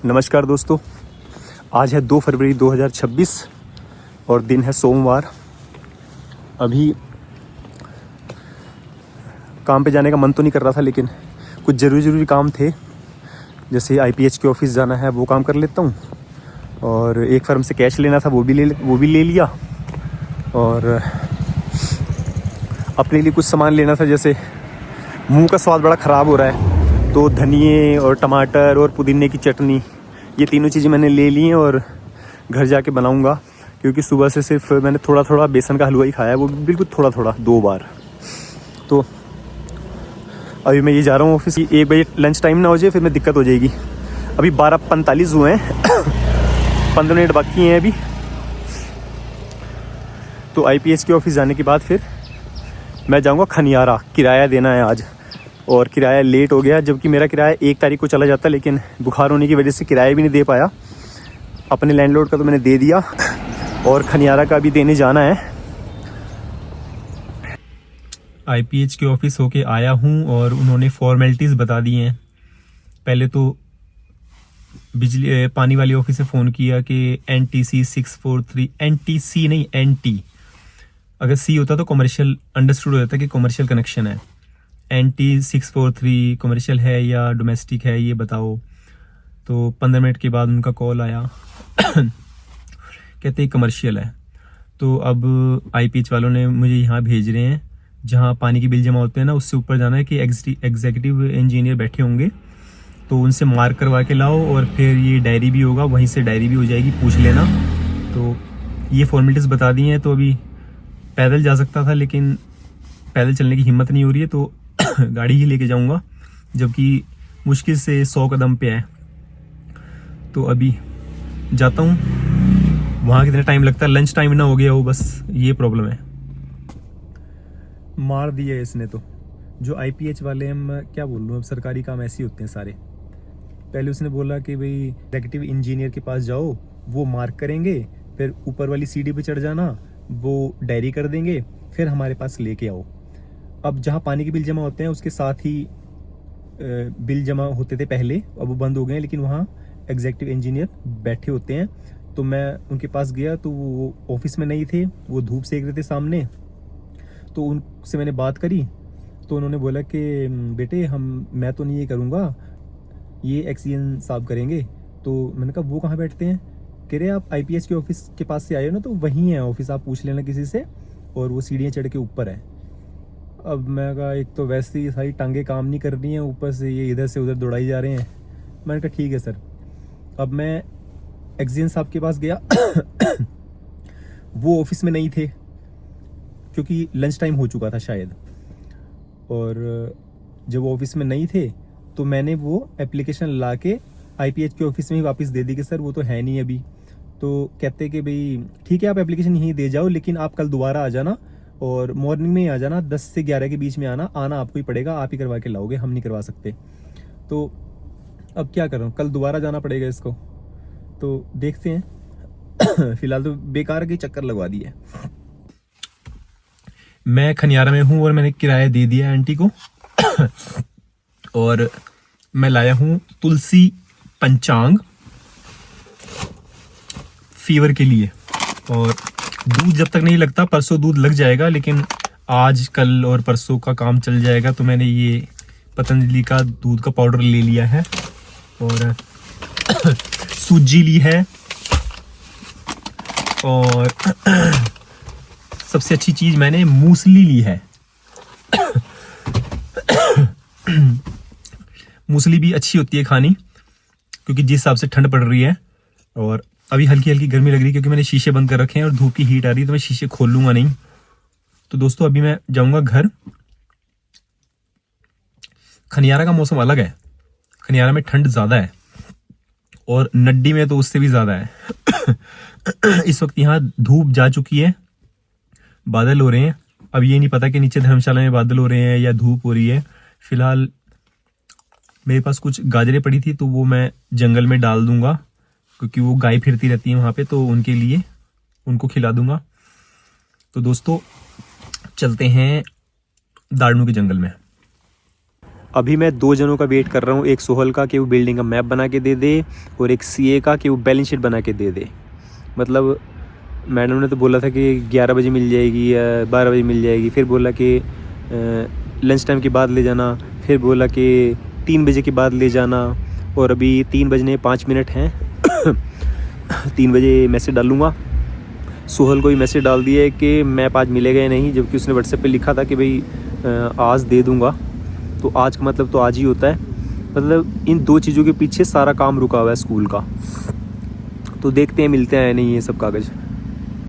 नमस्कार दोस्तों, आज है 2 फरवरी 2026 और दिन है सोमवार। अभी काम पे जाने का मन तो नहीं कर रहा था, लेकिन कुछ ज़रूरी काम थे, जैसे IPH के ऑफिस जाना है वो काम कर लेता हूँ, और एक फर्म से कैश लेना था वो भी ले लिया, और अपने लिए कुछ सामान लेना था। जैसे मुंह का स्वाद बड़ा ख़राब हो रहा है, तो धनिए और टमाटर और पुदीने की चटनी, ये तीनों चीज़ें मैंने ले ली हैं और घर जाके बनाऊंगा, क्योंकि सुबह से सिर्फ मैंने थोड़ा थोड़ा बेसन का हलवा ही खाया है, वो बिल्कुल थोड़ा थोड़ा 2 बार। तो अभी मैं ये जा रहा हूँ ऑफिस। 1 बजे लंच टाइम ना हो जाए, फिर मैं दिक्कत हो जाएगी। अभी 12:45 हुए हैं 15 मिनट बाकी हैं अभी। तो IPH के ऑफिस जाने के बाद फिर मैं जाऊँगा खनियारा, किराया देना है आज, और किराया लेट हो गया, जबकि मेरा किराया 1 तारीख को चला जाता, लेकिन बुखार होने की वजह से किराया भी नहीं दे पाया। अपने लैंडलॉर्ड का तो मैंने दे दिया, और खनियारा का भी देने जाना है। IPH के ऑफिस होके आया हूँ और उन्होंने फॉर्मेलिटीज़ बता दी हैं। पहले तो पानी वाली ऑफिस से फ़ोन किया कि NTC 643, NTC नहीं NT, अगर C होता तो कमर्शियल अंडरस्टूड हो जाता कि कमर्शियल कनेक्शन है। NT 643 कमर्शियल है या डोमेस्टिक है, ये बताओ। तो 15 मिनट के बाद उनका कॉल आया कहते हैं कमर्शियल है। तो अब IPH वालों ने मुझे यहाँ भेज रहे हैं, जहाँ पानी के बिल जमा होते हैं ना, उससे ऊपर जाना है कि एग्जीक्यूटिव इंजीनियर बैठे होंगे, तो उनसे मार्क करवा के लाओ, और फिर ये डायरी भी होगा, वहीं से डायरी भी हो जाएगी, पूछ लेना। तो ये फॉर्मेलिटीज़ बता दी हैं। तो अभी पैदल जा सकता था, लेकिन पैदल चलने की हिम्मत नहीं हो रही है, तो गाड़ी ही लेके जाऊंगा, जबकि मुश्किल से 100 कदम पे है। तो अभी जाता हूँ। वहाँ कितना टाइम लगता है, लंच टाइम ना हो गया हो, बस ये प्रॉब्लम है। मार दिया इसने तो। जो IPH वाले हैं, मैं क्या बोल लूँ, अब सरकारी काम ऐसे ही होते हैं सारे। पहले उसने बोला कि भाई एग्जीक्यूटिव इंजीनियर के पास जाओ, वो मार्क करेंगे, फिर ऊपर वाली सीढ़ी पे चढ़ जाना, वो डायरी कर देंगे, फिर हमारे पास लेके आओ। अब जहाँ पानी के बिल जमा होते हैं उसके साथ ही बिल जमा होते थे पहले, अब वो बंद हो गए हैं, लेकिन वहाँ एग्जीक्यूटिव इंजीनियर बैठे होते हैं। तो मैं उनके पास गया, तो वो ऑफिस में नहीं थे, वो धूप सेक रहे थे सामने। तो उनसे मैंने बात करी, तो उन्होंने बोला कि बेटे मैं तो नहीं ये करूँगा, ये एक्सीएन साहब करेंगे। तो मैंने कहा वो कहाँ बैठते हैं? कह रहे आप IPH के ऑफिस के पास से आए हो ना, तो वहीं है ऑफिस, आप पूछ लेना किसी से, और वो सीढ़ियाँ चढ़ के ऊपर है। अब मैं कहा एक तो वैसे ही सारी टांगे काम नहीं कर रही हैं, ऊपर से ये इधर से उधर दौड़ाई जा रहे हैं। मैंने कहा ठीक है सर। अब मैं एक्सीएन साहब के पास गया वो ऑफिस में नहीं थे, क्योंकि लंच टाइम हो चुका था शायद, और जब वो ऑफिस में नहीं थे तो मैंने वो एप्लीकेशन ला के IPH के ऑफिस में ही वापस दे दी कि सर वो तो है नहीं अभी। तो कहते कि भाई ठीक है, आप एप्लीकेशन यहीं दे जाओ, लेकिन आप कल दोबारा आ जाना, और मॉर्निंग में ही आ जाना, 10 से 11 के बीच में आना आपको ही पड़ेगा, आप ही करवा के लाओगे, हम नहीं करवा सकते। तो अब क्या कर रहा हूँ, कल दोबारा जाना पड़ेगा इसको, तो देखते हैं। फिलहाल तो बेकार के चक्कर लगवा दिए। मैं खनियारा में हूँ और मैंने किराया दे दिया आंटी को और मैं लाया हूँ तुलसी पंचांग फीवर के लिए, और दूध जब तक नहीं लगता, परसों दूध लग जाएगा, लेकिन आज कल और परसों का काम चल जाएगा। तो मैंने ये पतंजलि का दूध का पाउडर ले लिया है, और सूजी ली है, और सबसे अच्छी चीज मैंने मूसली ली है। मूसली भी अच्छी होती है खानी, क्योंकि जिस हिसाब से ठंड पड़ रही है, और अभी हल्की हल्की गर्मी लग रही है, क्योंकि मैंने शीशे बंद कर रखे हैं और धूप की हीट आ रही है, तो मैं शीशे खोल लूंगा नहीं। तो दोस्तों अभी मैं जाऊंगा घर। खनियारा का मौसम अलग है, खनियारा में ठंड ज्यादा है, और नड्डी में तो उससे भी ज्यादा है। इस वक्त यहाँ धूप जा चुकी है, बादल हो रहे हैं। अब ये नहीं पता कि नीचे धर्मशाला में बादल हो रहे हैं या धूप हो रही है। फिलहाल मेरे पास कुछ गाजरें पड़ी थी, तो वो मैं जंगल में डाल दूंगा, क्योंकि वो गाय फिरती रहती है वहाँ पे, तो उनके लिए उनको खिला दूंगा। तो दोस्तों चलते हैं दाड़नू के जंगल में। अभी मैं 2 जनों का वेट कर रहा हूँ, एक सोहल का कि वो बिल्डिंग का मैप बना के दे दे, और एक सीए का कि वो बैलेंस शीट बना के दे दे। मतलब मैडम ने तो बोला था कि 11 बजे मिल जाएगी या 12 बजे मिल जाएगी, फिर बोला कि लंच टाइम के बाद ले जाना, फिर बोला कि 3 बजे के बाद ले जाना, और अभी 3 बजने 5 मिनट हैं 3 बजे मैसेज डालूँगा। सोहल को भी मैसेज डाल दिया है कि मैप आज मिलेगा या नहीं, जबकि उसने व्हाट्सएप पे लिखा था कि भाई आज दे दूँगा। तो आज का मतलब तो आज ही होता है। मतलब इन 2 चीज़ों के पीछे सारा काम रुका हुआ है स्कूल का। तो देखते हैं मिलते हैं नहीं ये सब कागज़।